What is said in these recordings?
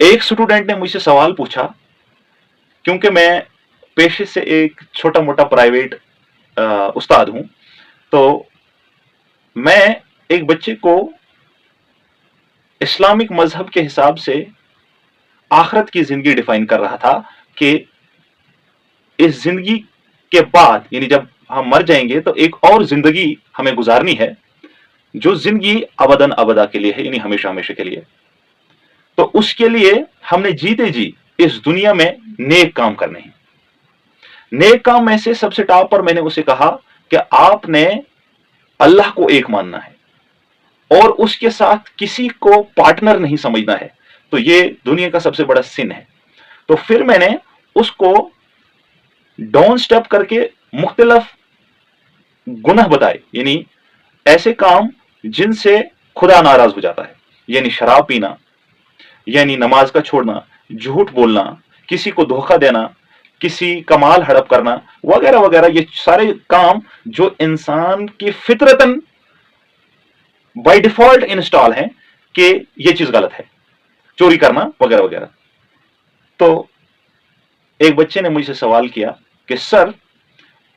एक स्टूडेंट ने मुझसे सवाल पूछा, क्योंकि मैं पेशे से एक छोटा मोटा प्राइवेट उस्ताद हूं, तो मैं एक बच्चे को इस्लामिक मजहब के हिसाब से आखिरत की जिंदगी डिफाइन कर रहा था कि इस जिंदगी के बाद, यानी जब हम मर जाएंगे तो एक और जिंदगी हमें गुजारनी है, जो जिंदगी अबदन अबदा के लिए है, यानी हमेशा हमेशा के लिए। तो उसके लिए हमने जीते जी इस दुनिया में नेक काम करने हैं। नेक काम में से सबसे टॉप पर मैंने उसे कहा कि आपने अल्लाह को एक मानना है और उसके साथ किसी को पार्टनर नहीं समझना है। तो ये दुनिया का सबसे बड़ा सिन है। तो फिर मैंने उसको डाउन स्टेप करके मुख्तलिफ गुनाह बताए, यानी ऐसे काम जिनसे खुदा नाराज हो जाता है, यानी शराब पीना, यानी नमाज का छोड़ना, झूठ बोलना, किसी को धोखा देना, किसी का माल हड़प करना, वगैरह वगैरह। ये सारे काम जो इंसान की फितरतन बाय डिफॉल्ट इंस्टॉल हैं कि ये चीज गलत है, चोरी करना वगैरह वगैरह। तो एक बच्चे ने मुझसे सवाल किया कि सर,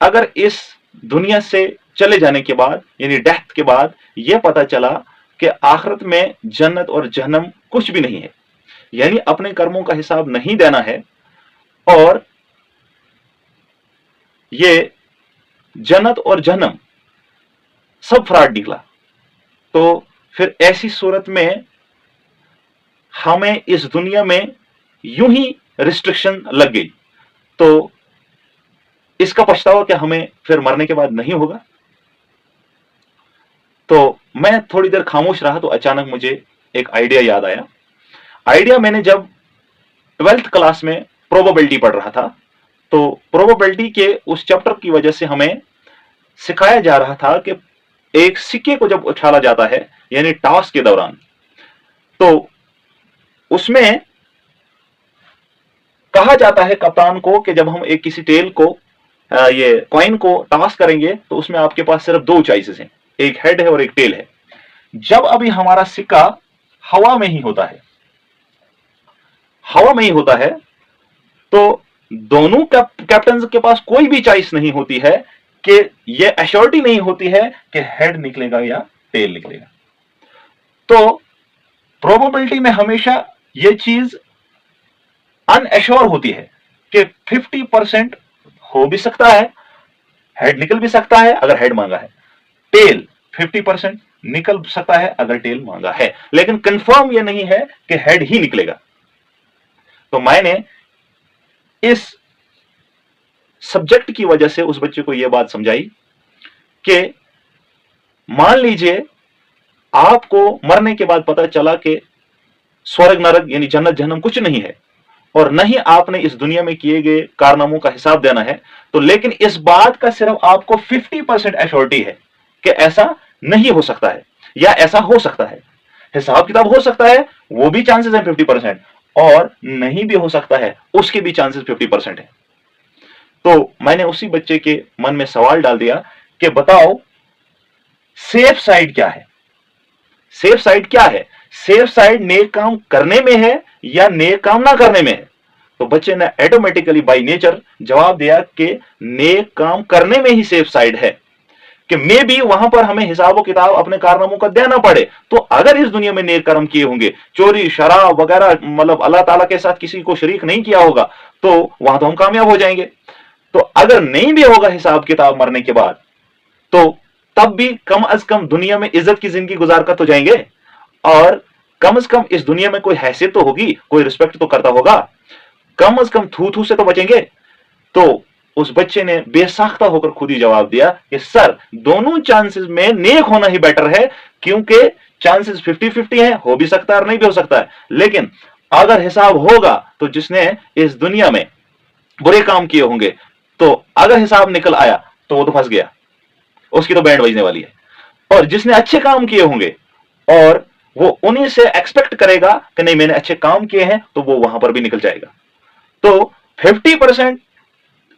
अगर इस दुनिया से चले जाने के बाद, यानी डेथ के बाद, यह पता चला कि आखिरत में जन्नत और जहन्नम कुछ भी नहीं है, यानी अपने कर्मों का हिसाब नहीं देना है, और ये जन्नत और जहन्नम सब फ्रॉड निकला, तो फिर ऐसी सूरत में हमें इस दुनिया में यूं ही रिस्ट्रिक्शन लग गई, तो इसका पछतावा क्या हमें फिर मरने के बाद नहीं होगा? तो मैं थोड़ी देर खामोश रहा, तो अचानक मुझे एक आइडिया याद आया। आइडिया मैंने जब 12th क्लास में प्रोबेबिलिटी पढ़ रहा था, तो प्रोबेबिलिटी के उस चैप्टर की वजह से हमें सिखाया जा रहा था कि एक सिक्के को जब उछाला जाता है, यानी टॉस के दौरान, तो उसमें कहा जाता है कप्तान को कि जब हम एक किसी टेल को, ये कॉइन को टॉस करेंगे, तो उसमें आपके पास सिर्फ दो चॉइसेस हैं, एक हेड है और एक टेल है। जब अभी हमारा सिक्का हवा में ही होता है, हवा में ही होता है, तो दोनों कैप्टन के पास कोई भी चॉइस नहीं होती है कि यह एश्योरिटी नहीं होती है कि हेड निकलेगा या टेल निकलेगा। तो प्रोबेबिलिटी में हमेशा यह चीज अनएश्योर होती है कि 50% हो भी सकता है, हेड निकल भी सकता है अगर हेड मांगा है, टेल 50% निकल सकता है अगर टेल मांगा है, लेकिन कंफर्म यह नहीं है कि हेड ही निकलेगा। तो मैंने इस सब्जेक्ट की वजह से उस बच्चे को यह बात समझाई कि मान लीजिए आपको मरने के बाद पता चला कि स्वर्ग नरक यानी जन्नत जहन्नम कुछ नहीं है, और न ही आपने इस दुनिया में किए गए कारनामों का हिसाब देना है, तो लेकिन इस बात का सिर्फ आपको 50% एश्योरिटी है कि ऐसा नहीं हो सकता है या ऐसा हो सकता है। हिसाब किताब हो सकता है, वो भी चांसेस है 50%, और नहीं भी हो सकता है, उसके भी चांसेस 50% है। तो मैंने उसी बच्चे के मन में सवाल डाल दिया कि बताओ सेफ साइड क्या है? सेफ साइड क्या है? सेफ साइड नेक काम करने में है या नेक काम ना करने में है? तो बच्चे ने ऑटोमेटिकली बाय नेचर जवाब दिया कि नेक काम करने में ही सेफ साइड है, कि मे भी वहां पर हमें हिसाब किताब अपने कारनामों का देना पड़े। तो अगर इस दुनिया में नेक कर्म किए होंगे, चोरी शराब वगैरह, मतलब अल्लाह ताला के साथ किसी को शरीक नहीं किया होगा, तो वहां तो हम कामयाब हो जाएंगे। तो अगर नहीं भी होगा हिसाब किताब मरने के बाद, तो तब भी कम अज कम दुनिया में इज्जत की जिंदगी गुजार कर तो जाएंगे, और कम से कम इस दुनिया में कोई हैसियत तो होगी, कोई रिस्पेक्ट तो करता होगा, कम से कम थू थू से तो बचेंगे। तो उस बच्चे ने बेसाख्ता होकर खुद ही जवाब दिया कि सर, दोनों चांसेस में नेक होना ही बेटर है, क्योंकि चांसेस 50-50 है, हो भी सकता है और नहीं भी हो सकता है। लेकिन अगर हिसाब होगा तो जिसने इस दुनिया में बुरे काम किए होंगे, तो अगर हिसाब निकल आया तो वो तो फंस गया, उसकी तो बैंड बजने वाली है। और जिसने अच्छे काम किए होंगे और वो उन्हीं से एक्सपेक्ट करेगा कि नहीं मैंने अच्छे काम किए हैं, तो वो वहां पर भी निकल जाएगा। तो 50%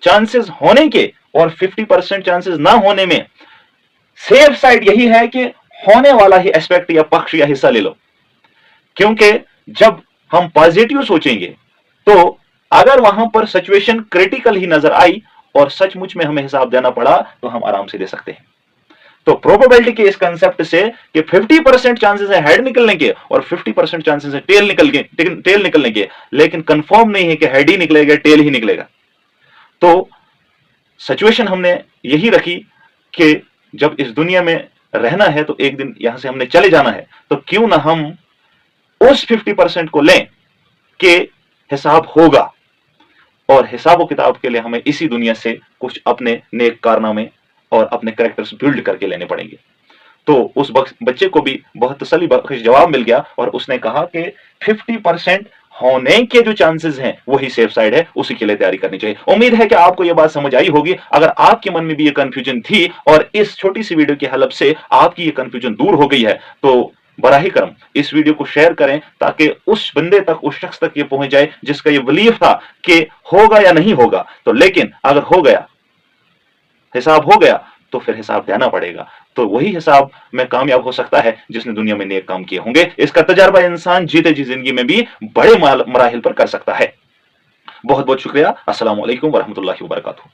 चांसेस होने के और 50% चांसेस ना होने में सेफ साइड यही है कि होने वाला ही एस्पेक्ट या पक्ष या हिस्सा ले लो, क्योंकि जब हम पॉजिटिव सोचेंगे, तो अगर वहां पर सिचुएशन क्रिटिकल ही नजर आई और सचमुच में हमें हिसाब देना पड़ा, तो हम आराम से दे सकते हैं। तो प्रोबेबिलिटी के इस कंसेप्ट से कि 50% चांसेस है हेड निकलने के और 50% चांसेस है टेल निकलने के, लेकिन कंफर्म नहीं है कि हेड ही निकलेगा टेल ही निकलेगा। तो सिचुएशन हमने यही रखी कि जब इस दुनिया में रहना है तो एक दिन यहां से हमने चले जाना है, तो क्यों ना हम उस 50% को लें कि हिसाब होगा, और हिसाब किताब के लिए हमें इसी दुनिया से कुछ अपने नेक कारनामे और अपने कैरेक्टर्स बिल्ड करके लेने पड़ेंगे। तो उस बच्चे को भी बहुत तसल्ली बख्श जवाब मिल गया और उसने कहा कि 50% होने के जो चांसेस हैं वही सेफ साइड है, उसी के लिए तैयारी करनी चाहिए। उम्मीद है कि आपको यह बात समझ आई होगी। अगर आपके मन में भी ये कंफ्यूजन थी और इस छोटी सी वीडियो की हेल्प से आपकी ये कंफ्यूजन दूर हो गई है, तो बराही करम इस वीडियो को शेयर करें ताकि उस बंदे तक, उस शख्स तक ये पहुंच जाए जिसका ये बिलीफ था कि होगा या नहीं होगा। तो लेकिन अगर हो गया, हिसाब हो गया, तो फिर हिसाब देना पड़ेगा। तो वही हिसाब में कामयाब हो सकता है जिसने दुनिया में नेक काम किए होंगे। इसका तजर्बा इंसान जीते जी जिंदगी में भी बड़े मराहिल पर कर सकता है। बहुत बहुत शुक्रिया। अस्सलाम वालेकुम वरहमतुल्लाहि वबरकातुहू।